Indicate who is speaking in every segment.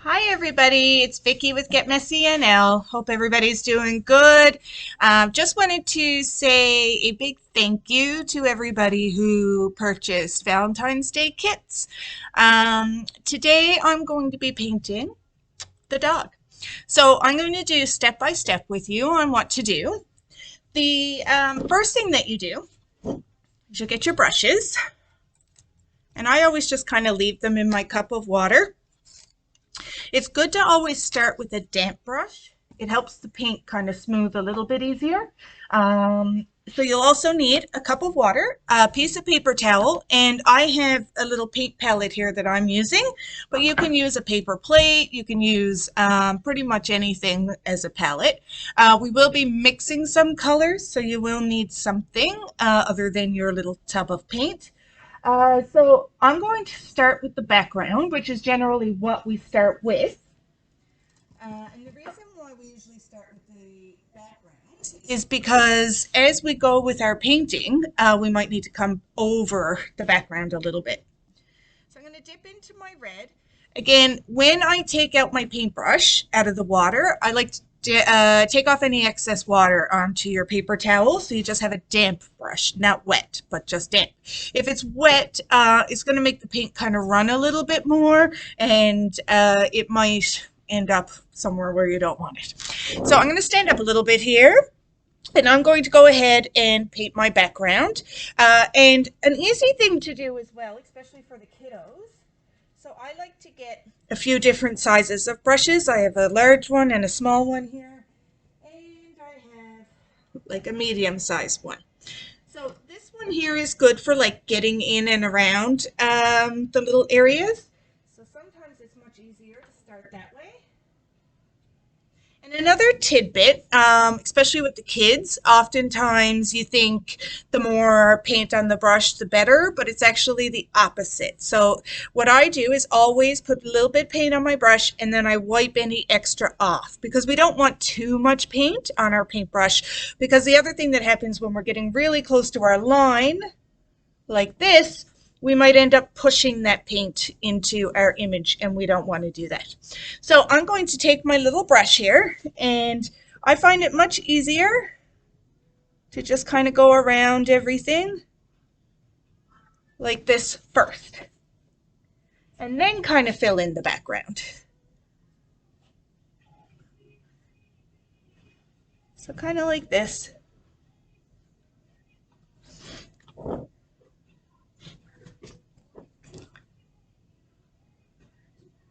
Speaker 1: Hi everybody, it's Vicky with Get Messy NL. Hope everybody's doing good. Just wanted to say a big thank you to everybody who purchased Valentine's Day kits. Today I'm going to be painting the dog. So I'm going to do step by step with you on what to do. The first thing that you do is you get your brushes, and I always just kind of leave them in my cup of water. It's good to always start with a damp brush. It helps the paint kind of smooth a little bit easier. So you'll also need a cup of water, a piece of paper towel, and I have a little paint palette here that I'm using, but you can use a paper plate, you can use pretty much anything as a palette. We will be mixing some colors, so you will need something other than your little tub of paint. So I'm going to start with the background, which is generally what we start with. And the reason why we usually start with the background is because as we go with our painting, we might need to come over the background a little bit. So I'm going to dip into my red. Again, when I take out my paintbrush out of the water, I like to take off any excess water onto your paper towel, so you just have a damp brush, not wet, but just damp. If it's wet, it's going to make the paint kind of run a little bit more, and it might end up somewhere where you don't want it. So I'm going to stand up a little bit here, and I'm going to go ahead and paint my background. And an easy thing to do as well, especially for the kiddos. So I like to get a few different sizes of brushes. I have a large one and a small one here, and I have like a medium-sized one. So this one here is good for like getting in and around the little areas. So sometimes it's much easier to start that way. And another tidbit, especially with the kids, oftentimes you think the more paint on the brush, the better, but it's actually the opposite. So what I do is always put a little bit of paint on my brush, and then I wipe any extra off, because we don't want too much paint on our paintbrush, because the other thing that happens when we're getting really close to our line, like this, we might end up pushing that paint into our image, and we don't want to do that. So I'm going to take my little brush here, and I find it much easier to just kind of go around everything like this first, and then kind of fill in the background. So kind of like this.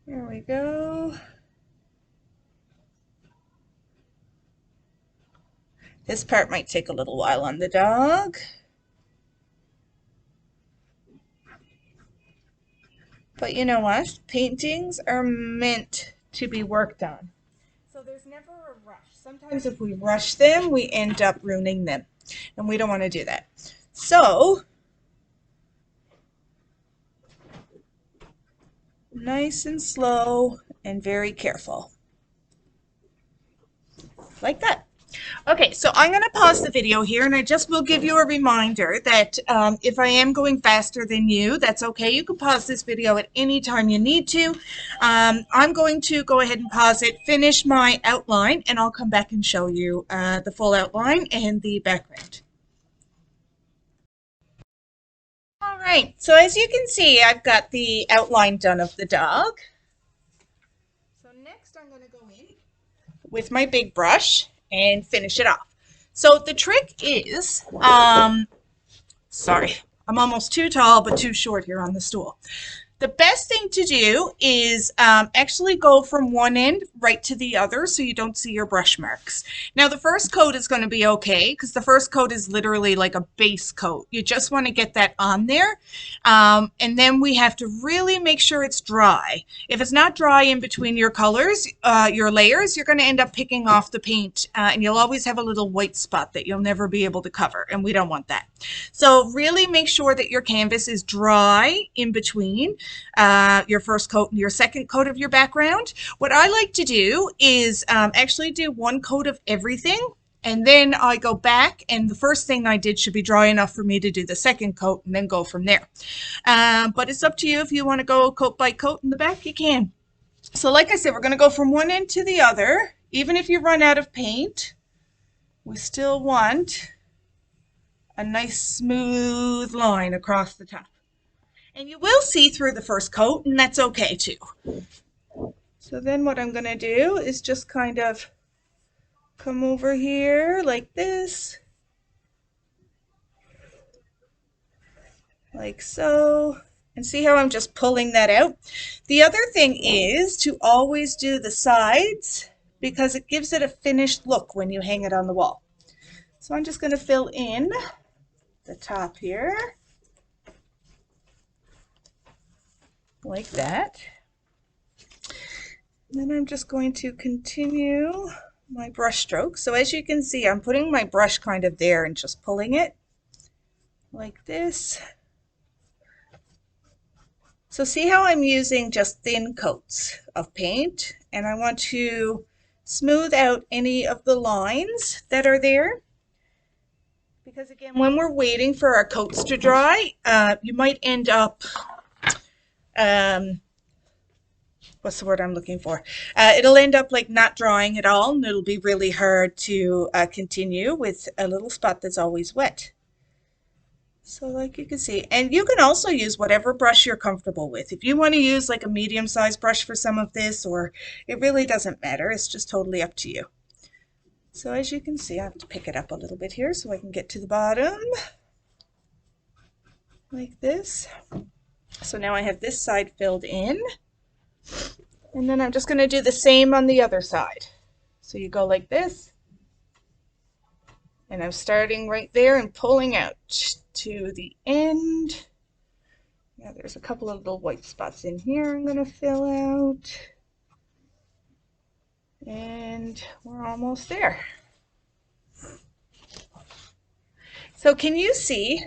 Speaker 1: There we go. This part might take a little while on the dog. But you know what? Paintings are meant to be worked on. So there's never a rush. Sometimes if we rush them, we end up ruining them. And we don't want to do that. So, nice and slow and very careful. Like that. Okay, so I'm going to pause the video here, and I just will give you a reminder that if I am going faster than you, that's okay. You can pause this video at any time you need to. I'm going to go ahead and pause it, finish my outline, and I'll come back and show you the full outline and the background. All right, so as you can see, I've got the outline done of the dog. So next I'm going to go in with my big brush and finish it off. So the trick is, sorry, I'm almost too tall but too short here on the stool. The best thing to do is actually go from one end right to the other so you don't see your brush marks. Now the first coat is going to be okay because the first coat is literally like a base coat. You just want to get that on there, and then we have to really make sure it's dry. If it's not dry in between your colors, your layers, you're going to end up picking off the paint, and you'll always have a little white spot that you'll never be able to cover, and we don't want that. So really make sure that your canvas is dry in between your first coat and your second coat of your background. What I like to do is actually do one coat of everything, and then I go back, and the first thing I did should be dry enough for me to do the second coat and then go from there. But it's up to you. If you want to go coat by coat in the back, you can. So like I said, we're going to go from one end to the other. Even if you run out of paint, we still want a nice smooth line across the top. And you will see through the first coat, and that's okay too. So then what I'm going to do is just kind of come over here like this, like so, and see how I'm just pulling that out. The other thing is to always do the sides because it gives it a finished look when you hang it on the wall. So I'm just going to fill in the top here like that. And then I'm just going to continue my brush stroke. So as you can see, I'm putting my brush kind of there and just pulling it like this. So see how I'm using just thin coats of paint, and I want to smooth out any of the lines that are there. Because again, when we're waiting for our coats to dry, you might end up, what's the word I'm looking for? It'll end up like not drying at all, and it'll be really hard to continue with a little spot that's always wet. So like you can see, and you can also use whatever brush you're comfortable with. If you want to use like a medium-sized brush for some of this, or it really doesn't matter. It's just totally up to you. So as you can see, I have to pick it up a little bit here so I can get to the bottom like this. So now I have this side filled in, and then I'm just going to do the same on the other side. So you go like this, and I'm starting right there and pulling out to the end. Now there's a couple of little white spots in here I'm going to fill out. And we're almost there. So can you see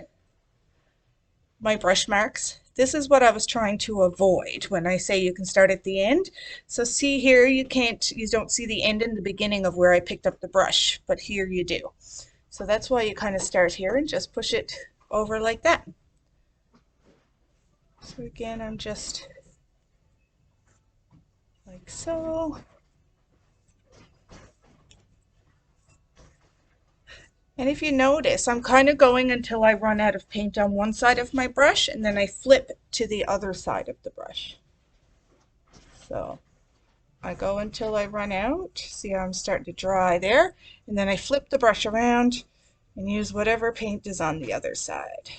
Speaker 1: my brush marks? This is what I was trying to avoid when I say you can start at the end. So see here, you don't see the end and the beginning of where I picked up the brush, but here you do. So that's why you kind of start here and just push it over like that. So again, I'm just like so. And if you notice, I'm kind of going until I run out of paint on one side of my brush, and then I flip to the other side of the brush. So I go until I run out. See how I'm starting to dry there? And then I flip the brush around and use whatever paint is on the other side.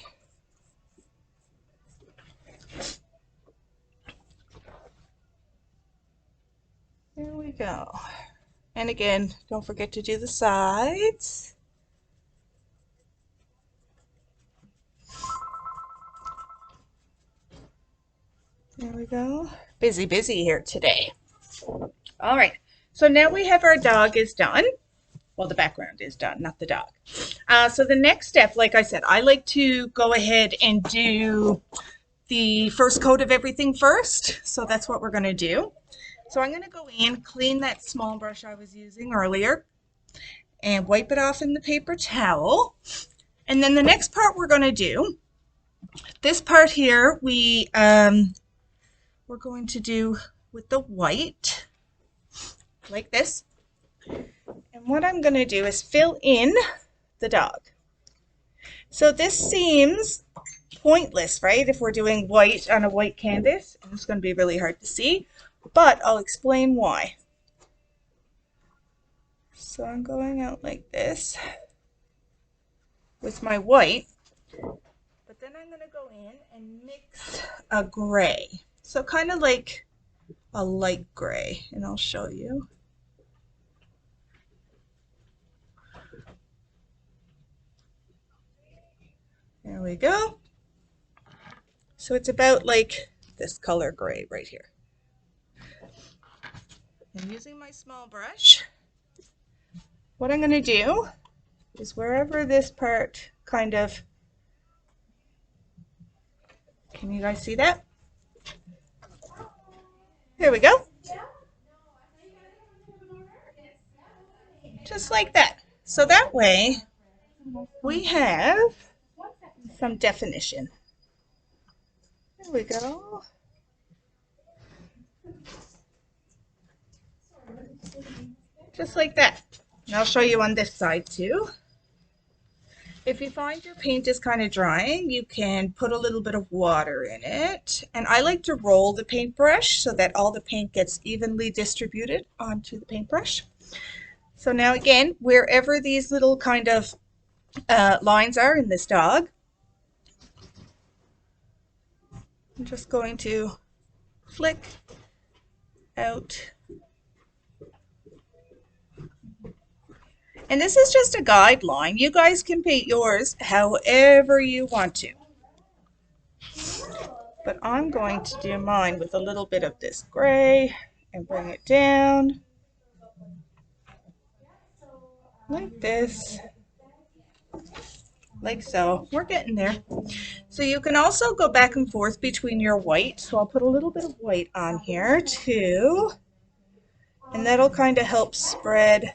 Speaker 1: There we go. And again, don't forget to do the sides. There we go. Busy, busy here today. All right, so now we have our dog is done. Well, the background is done, not the dog. So the next step, like I said, I like to go ahead and do the first coat of everything first. So that's what we're going to do. So I'm going to go in, clean that small brush I was using earlier, and wipe it off in the paper towel. And then the next part we're going to do, this part here, we're going to do with the white, like this. And what I'm going to do is fill in the dog. So this seems pointless, right? If we're doing white on a white canvas, and it's going to be really hard to see, but I'll explain why. So I'm going out like this with my white, but then I'm going to go in and mix a gray. So kind of like a light gray, and I'll show you. There we go. So it's about like this color gray right here. I'm using my small brush. What I'm going to do is wherever this part kind of, can you guys see that? There we go. Just like that. So that way we have some definition. There we go. just like that. And I'll show you on this side too. If you find your paint is kind of drying, you can put a little bit of water in it. And I like to roll the paintbrush so that all the paint gets evenly distributed onto the paintbrush. So now again, wherever these little kind of lines are in this dog, I'm just going to flick out. And this is just a guideline. You guys can paint yours however you want to. But I'm going to do mine with a little bit of this gray and bring it down like this, like so. We're getting there. So you can also go back and forth between your white. So I'll put a little bit of white on here too. And that'll kind of help spread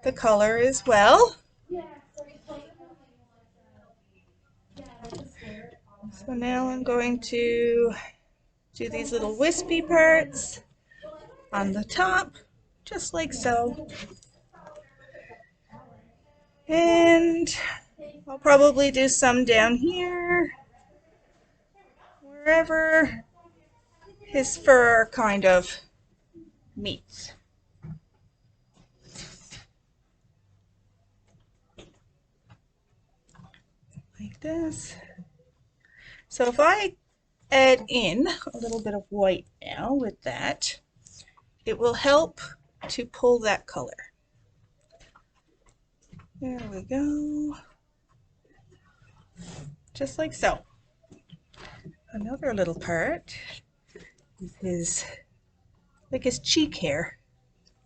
Speaker 1: the color as well. So now I'm going to do these little wispy parts on the top, just like so. And I'll probably do some down here, wherever his fur kind of meets. Like this. So if I add in a little bit of white now with that, it will help to pull that color. There we go. Just like so. Another little part is like his cheek hair,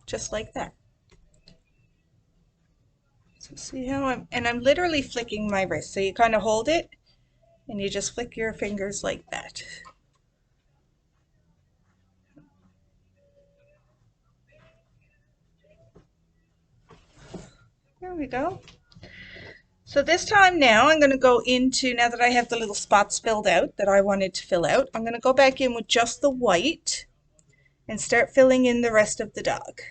Speaker 1: just like that. So see how I'm literally flicking my wrist. So you kind of hold it and you just flick your fingers like that. There we go. So this time now I'm going to go into, now that I have the little spots filled out that I wanted to fill out, I'm going to go back in with just the white and start filling in the rest of the dog.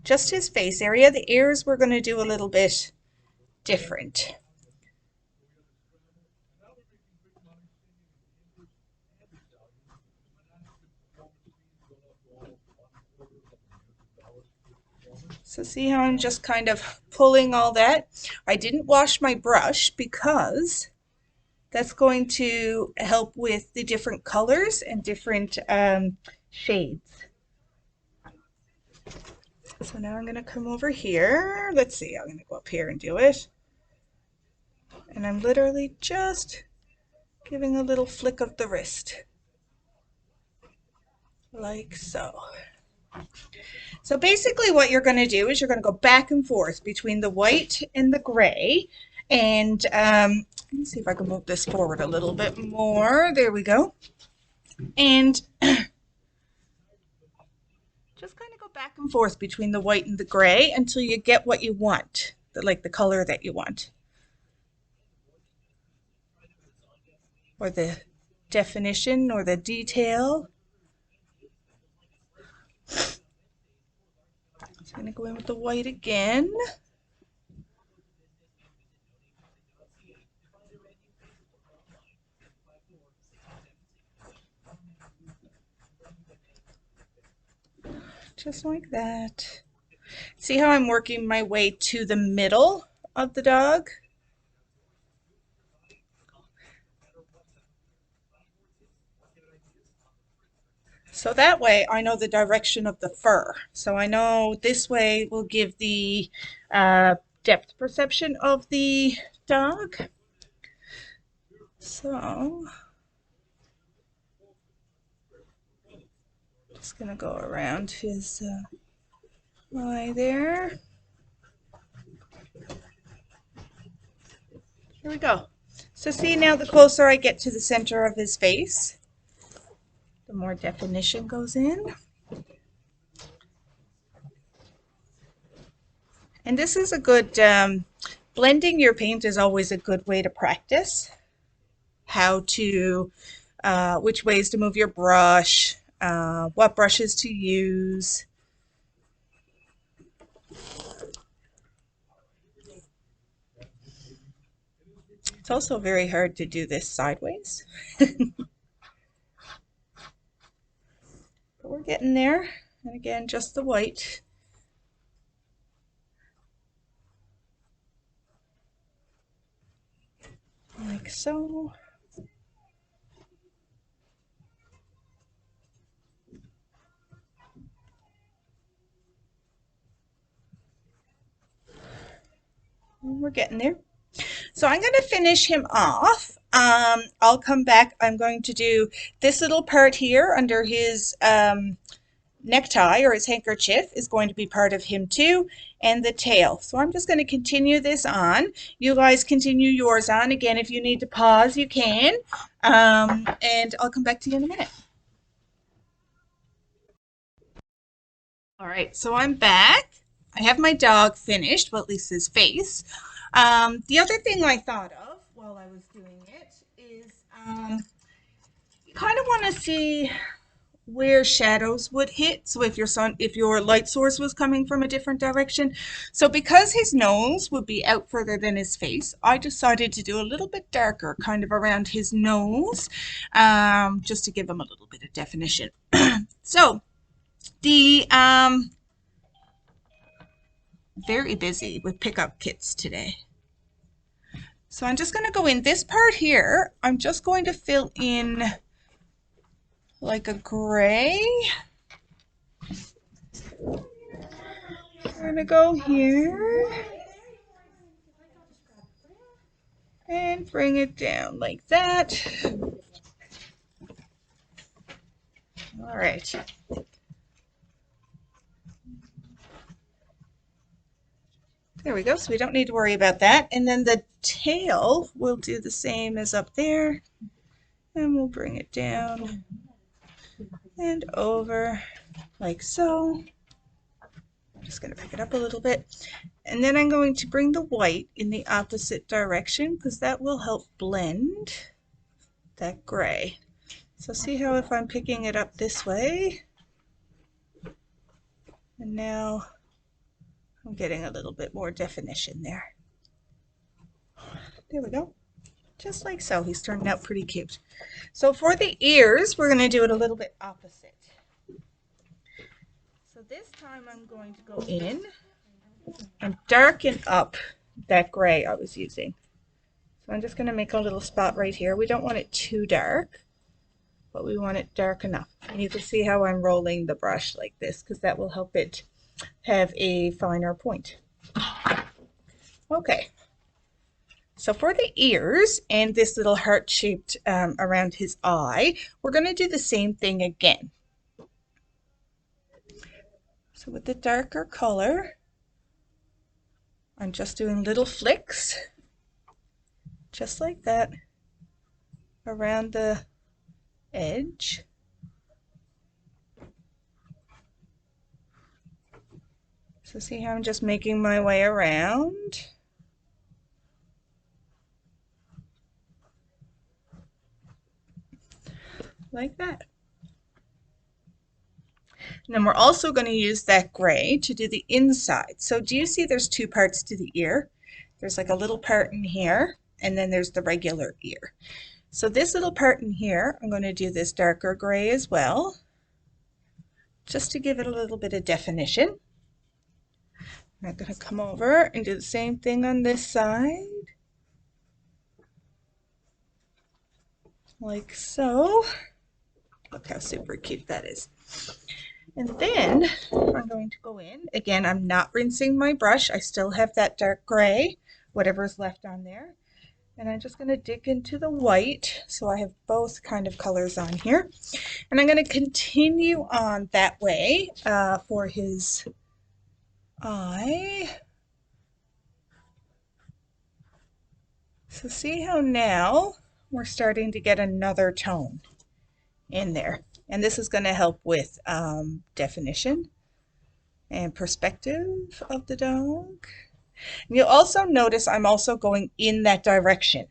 Speaker 1: Just his face area. The ears we're going to do a little bit different. So see how I'm just kind of pulling all that? I didn't wash my brush because that's going to help with the different colors and different shades. So now I'm going to come over here. Let's see, I'm going to go up here and do it. And I'm literally just giving a little flick of the wrist. Like so. So basically what you're going to do is you're going to go back and forth between the white and the gray. And let me see if I can move this forward a little bit more. There we go. And just kind of go back and forth between the white and the gray until you get what you want, like the color that you want. Or the definition or the detail. So I'm going to go in with the white again. Just like that. See how I'm working my way to the middle of the dog? So that way I know the direction of the fur. So I know this way will give the depth perception of the dog. So just gonna go around his eye there. Here we go. So see now the closer I get to the center of his face, the more definition goes in. And this is a good, blending your paint is always a good way to practice how to, which ways to move your brush, what brushes to use. It's also very hard to do this sideways, but we're getting there. And again, just the white. Like so. And we're getting there. So I'm going to finish him off. I'll come back. I'm going to do this little part here under his necktie or his handkerchief is going to be part of him too, and the tail. So I'm just going to continue this on. You guys continue yours on. Again, if you need to pause, you can. And I'll come back to you in a minute. All right, so I'm back. I have my dog finished, well, at least his face. The other thing I thought of while I was doing it is you kind of want to see where shadows would hit. So if your light source was coming from a different direction. So because his nose would be out further than his face, I decided to do a little bit darker kind of around his nose, just to give him a little bit of definition. So the very busy with pickup kits today. So I'm just going to go in this part here. I'm just going to fill in like a gray. We're going to go here and bring it down like that. All right. There we go. So we don't need to worry about that. And then the tail, we'll do the same as up there. And we'll bring it down and over like so. I'm just going to pick it up a little bit. And then I'm going to bring the white in the opposite direction because that will help blend that gray. So see how if I'm picking it up this way, and now I'm getting a little bit more definition there. There we go. Just like so. He's turning out pretty cute. So for the ears, we're going to do it a little bit opposite. So this time I'm going to go in and darken up that gray I was using. So I'm just going to make a little spot right here. We don't want it too dark, but we want it dark enough. And you can see how I'm rolling the brush like this because that will help it have a finer point. Okay. So for the ears and this little heart-shaped around his eye, we're going to do the same thing again. So with the darker color, I'm just doing little flicks, just like that, around the edge. So see how I'm just making my way around. Like that. And then we're also going to use that gray to do the inside. So do you see there's two parts to the ear? There's like a little part in here, and then there's the regular ear. So this little part in here, I'm going to do this darker gray as well, just to give it a little bit of definition. I'm going to come over and do the same thing on this side, like so. Look how super cute that is. And then I'm going to go in. Again, I'm not rinsing my brush. I still have that dark gray, whatever's left on there. And I'm just going to dig into the white, so I have both kind of colors on here. And I'm going to continue on that way for his eye. So see how now we're starting to get another tone in there. And this is going to help with definition and perspective of the dog. And you'll also notice I'm also going in that direction.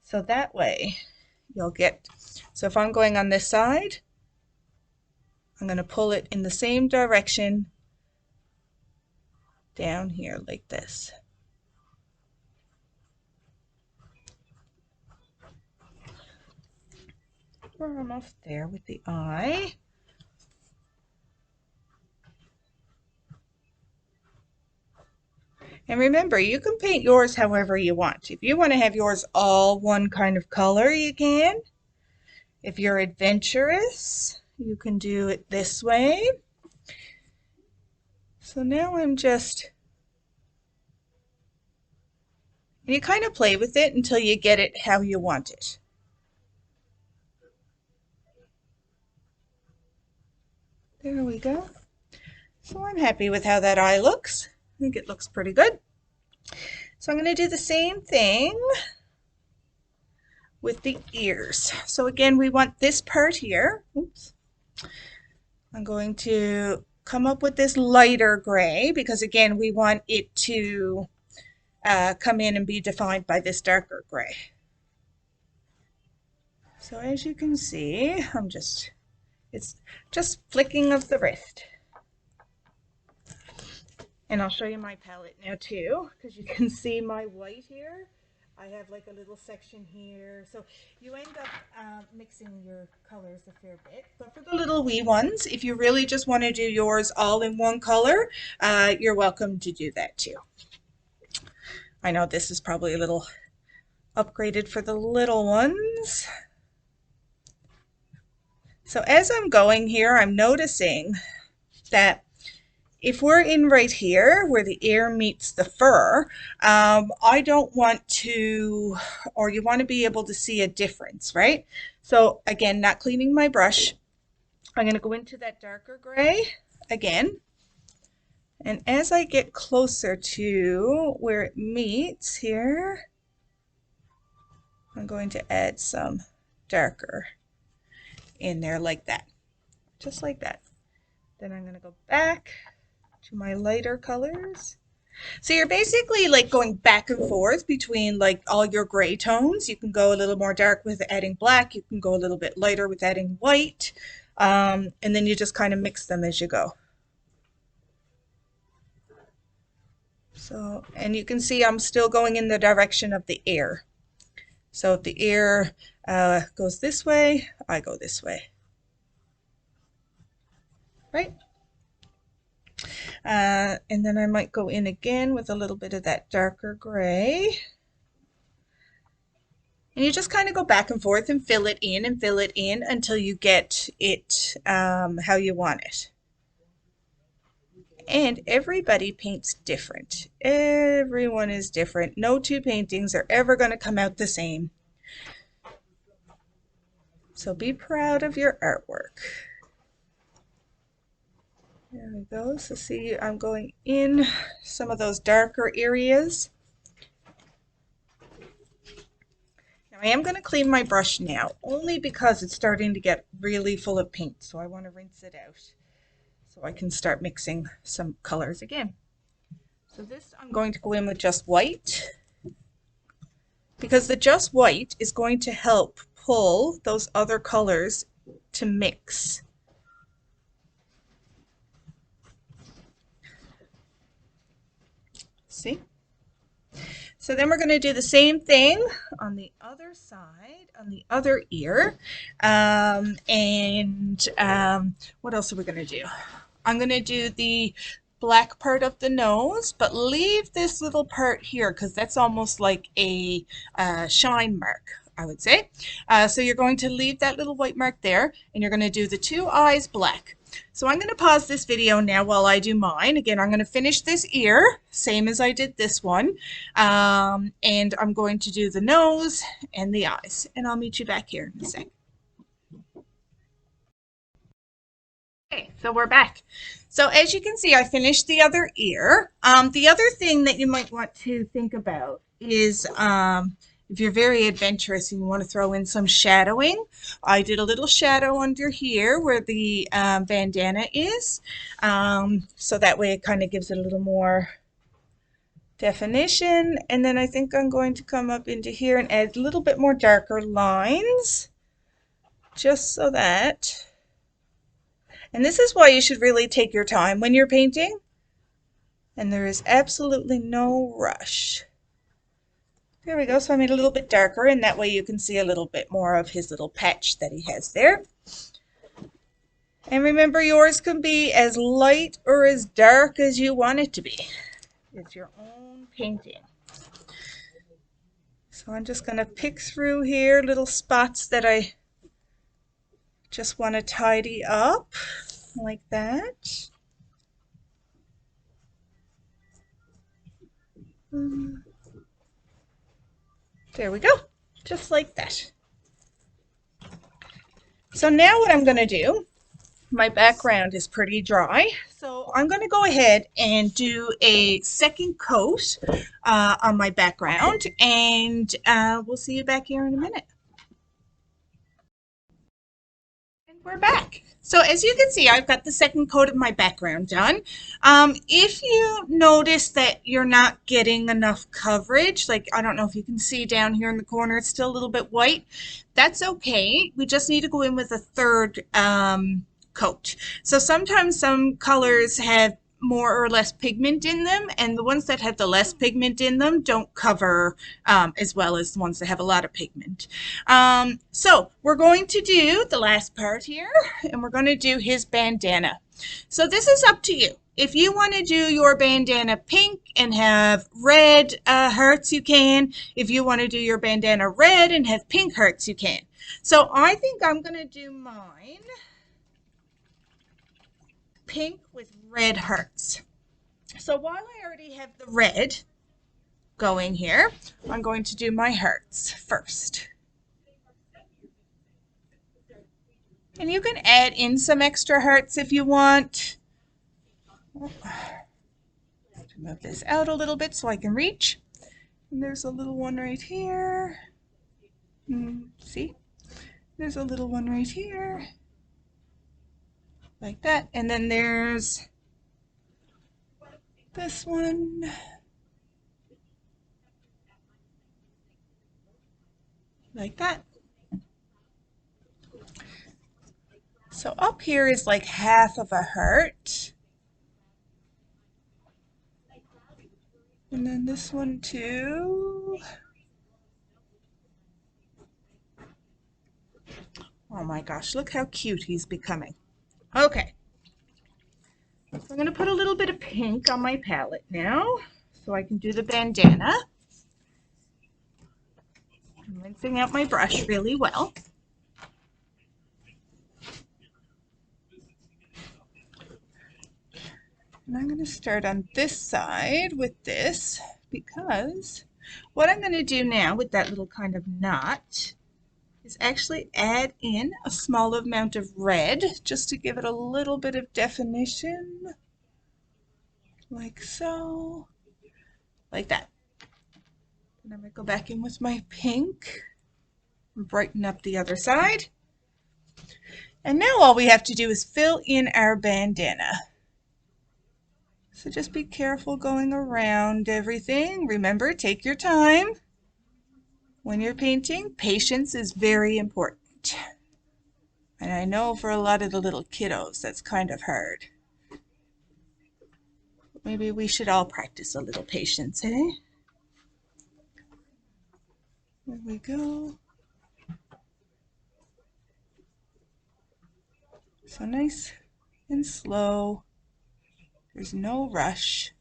Speaker 1: So that way you'll get, so if I'm going on this side, I'm going to pull it in the same direction down here like this. We're almost there with the eye. And remember, you can paint yours however you want. If you want to have yours all one kind of color, you can. If you're adventurous, you can do it this way. So now you kind of play with it until you get it how you want it. There we go. So I'm happy with how that eye looks. I think it looks pretty good. So I'm going to do the same thing with the ears. So again, we want this part here. Oops. I'm going to come up with this lighter gray because again, we want it to come in and be defined by this darker gray. So as you can see, it's just flicking of the wrist. And I'll show you my palette now too, because you can see my white here. I have like a little section here. So you end up mixing your colors a fair bit. But for the little wee ones, if you really just want to do yours all in one color, you're welcome to do that too. I know this is probably a little upgraded for the little ones. So as I'm going here, I'm noticing that if we're in right here where the ear meets the fur, I don't want to, or you want to be able to see a difference, right? So again, not cleaning my brush, I'm going to go into that darker gray again. And as I get closer to where it meets here, I'm going to add some darker in there like that, just like that. Then I'm going to go back to my lighter colors. So you're basically like going back and forth between like all your gray tones. You can go a little more dark with adding black. You can go a little bit lighter with adding white. And then you just kind of mix them as you go. So, and you can see I'm still going in the direction of the ear. So if the ear goes this way, I go this way. Right? And then I might go in again with a little bit of that darker gray. And you just kind of go back and forth and fill it in until you get it how you want it. And everybody paints different. Everyone is different. No two paintings are ever going to come out the same. So be proud of your artwork. There we go. So see, I'm going in some of those darker areas. Now I am going to clean my brush now, only because it's starting to get really full of paint. So I want to rinse it out so I can start mixing some colors again. So this I'm going to go in with just white, because the just white is going to help pull those other colors to mix. See? So then we're going to do the same thing on the other side, on the other ear. What else are we going to do? I'm going to do the black part of the nose, but leave this little part here because that's almost like a shine mark, I would say. So you're going to leave that little white mark there, and you're going to do the two eyes black. So I'm going to pause this video now while I do mine. Again, I'm going to finish this ear, same as I did this one. And I'm going to do the nose and the eyes. And I'll meet you back here in a sec. Okay, so we're back. So as you can see, I finished the other ear. The other thing that you might want to think about is if you're very adventurous and you want to throw in some shadowing, I did a little shadow under here where the bandana is. So that way it kind of gives it a little more definition. And then I think I'm going to come up into here and add a little bit more darker lines, just so that, and this is why you should really take your time when you're painting, and there is absolutely no rush. There we go. So I made it a little bit darker, and that way you can see a little bit more of his little patch that he has there. And remember, yours can be as light or as dark as you want it to be. It's your own painting. So I'm just going to pick through here little spots that I just want to tidy up like that. There we go, just like that. So now what I'm going to do, my background is pretty dry, so I'm going to go ahead and do a second coat on my background, and we'll see you back here in a minute. And we're back. So as you can see, I've got the second coat of my background done. If you notice that you're not getting enough coverage, like I don't know if you can see down here in the corner, it's still a little bit white. That's okay. We just need to go in with a third coat. So sometimes some colors have more or less pigment in them, and the ones that have the less pigment in them don't cover as well as the ones that have a lot of pigment. So we're going to do the last part here, and we're going to do his bandana. So this is up to you. If you want to do your bandana pink and have red hearts, you can. If you want to do your bandana red and have pink hearts, you can. So I think I'm going to do mine pink with red hearts. So while I already have the red going here, I'm going to do my hearts first. And you can add in some extra hearts if you want. Move this out a little bit so I can reach. And there's a little one right here. See? There's a little one right here. Like that. And then there's this one. Like that. So up here is like half of a heart. And then this one too. Oh my gosh, look how cute he's becoming. Okay. So I'm going to put a little bit of pink on my palette now so I can do the bandana. I'm rinsing out my brush really well. And I'm going to start on this side with this because what I'm going to do now with that little kind of knot is actually add in a small amount of red just to give it a little bit of definition, like so, like that. And I'm going to go back in with my pink and brighten up the other side. And now all we have to do is fill in our bandana. So just be careful going around everything. Remember, take your time. When you're painting, patience is very important. And I know for a lot of the little kiddos, that's kind of hard. Maybe we should all practice a little patience, eh? There we go. So nice and slow. There's no rush.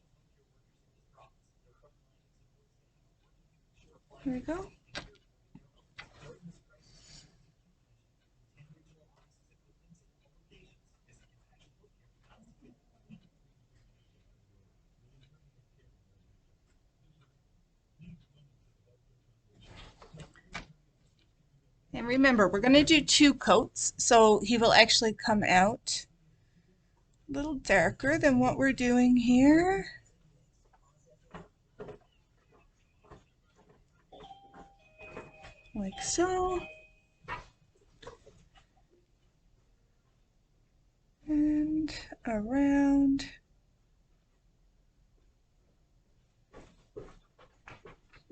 Speaker 1: Here we go. And remember, we're going to do 2 coats, so he will actually come out a little darker than what we're doing here. Like so. And around.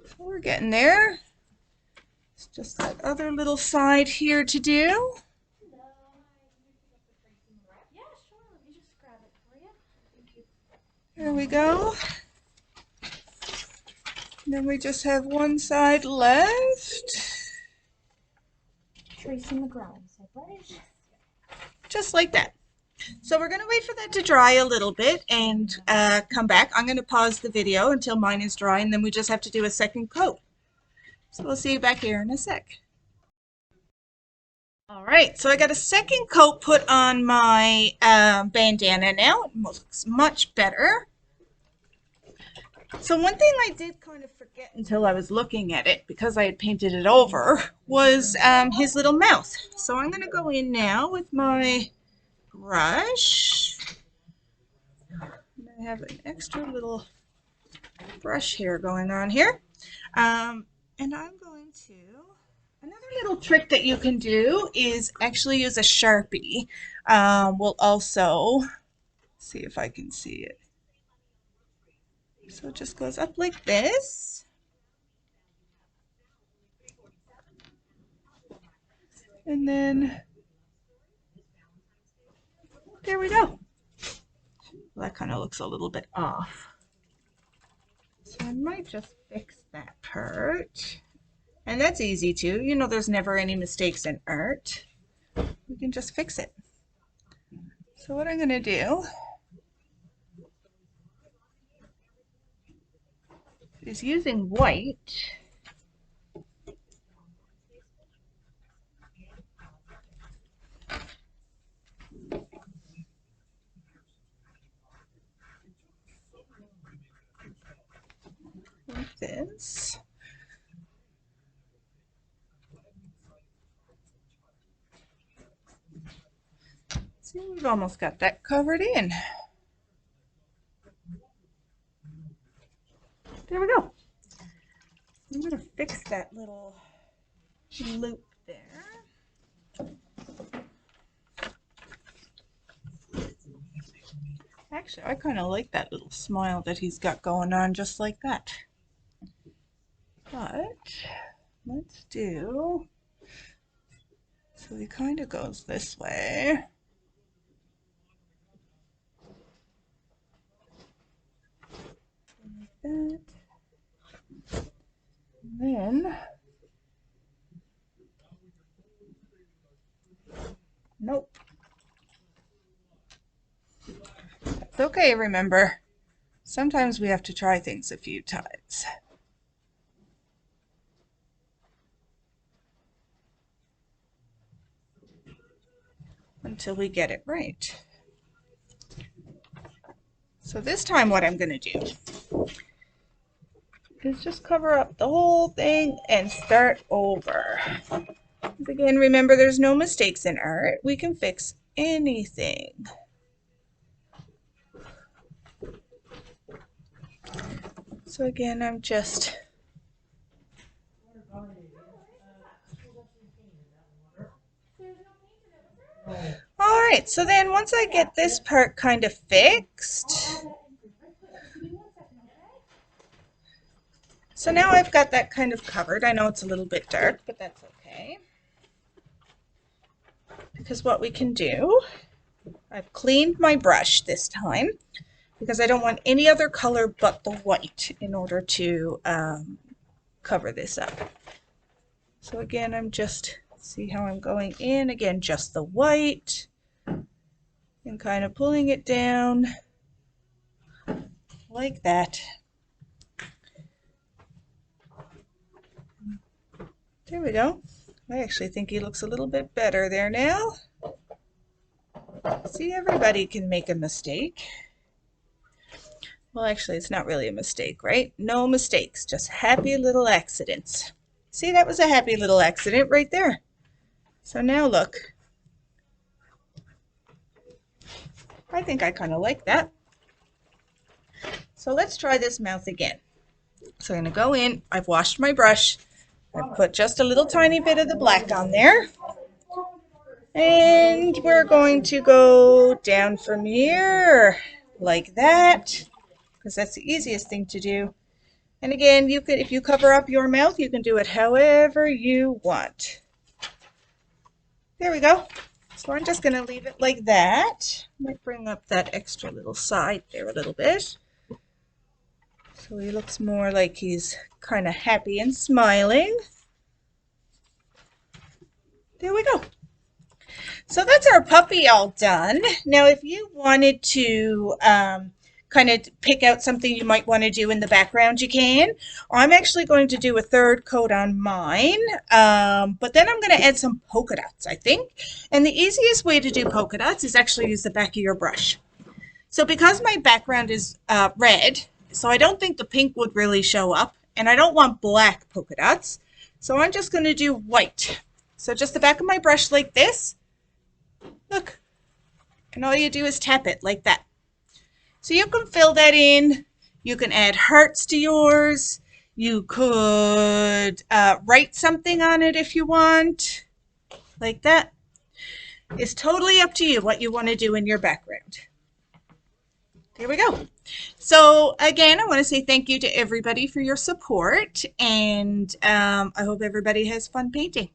Speaker 1: So we're getting there. It's just that other little side here to do. There we go. then we just have one side left.
Speaker 2: Tracing the ground,
Speaker 1: Just like that. So we're going to wait for that to dry a little bit and come back. I'm going to pause the video until mine is dry, and then we just have to do a second coat. So we'll see you back here in a sec. All right, so I got a second coat put on my bandana now. It looks much better. So one thing I did kind of forget until I was looking at it, because I had painted it over, was his little mouth. So I'm going to go in now with my brush. And I have an extra little brush hair going on here. And I'm going to, another little trick that you can do is actually use a Sharpie. We'll also see if I can see it. So it just goes up like this. And then there we go. Well, that kind of looks a little bit off. So I might just fix that part. And that's easy too. You know, there's never any mistakes in art. We can just fix it. So what I'm going to do is using white. Like this. See, we've almost got that covered in. There we go. I'm going to fix that little loop there. Actually, I kind of like that little smile that he's got going on, just like that. But let's do, so he kind of goes this way. Like that. And then, nope. That's okay, remember. Sometimes we have to try things a few times. Until we get it right. So this time what I'm going to do is just cover up the whole thing and start over. Again, remember there's no mistakes in art. We can fix anything. So again, I'm just all right, so then once I get this part kind of fixed, so now I've got that kind of covered. I know it's a little bit dark, but that's okay. Because what we can do, I've cleaned my brush this time because I don't want any other color but the white in order to cover this up. So again, I'm just, see how I'm going in, again, just the white and kind of pulling it down like that. There we go. I actually think he looks a little bit better there now. See, everybody can make a mistake. Well, actually, it's not really a mistake, right? No mistakes, just happy little accidents. See, that was a happy little accident right there. So now look. I think I kind of like that. So let's try this mouth again. So I'm going to go in. I've washed my brush. I've put just a little tiny bit of the black on there. And we're going to go down from here like that, because that's the easiest thing to do. And again, you could, if you cover up your mouth, you can do it however you want. There we go. So I'm just going to leave it like that. Might bring up that extra little side there a little bit. So he looks more like he's kind of happy and smiling. There we go. So that's our puppy all done. Now, if you wanted to kind of pick out something you might want to do in the background, you can. I'm actually going to do a third coat on mine, but then I'm going to add some polka dots, I think. And the easiest way to do polka dots is actually use the back of your brush. So because my background is red, so I don't think the pink would really show up, and I don't want black polka dots, so I'm just going to do white. So just the back of my brush like this. Look, and all you do is tap it like that. So you can fill that in. You can add hearts to yours. You could write something on it if you want, like that. It's totally up to you what you want to do in your background. There we go. So again, I want to say thank you to everybody for your support, and I hope everybody has fun painting.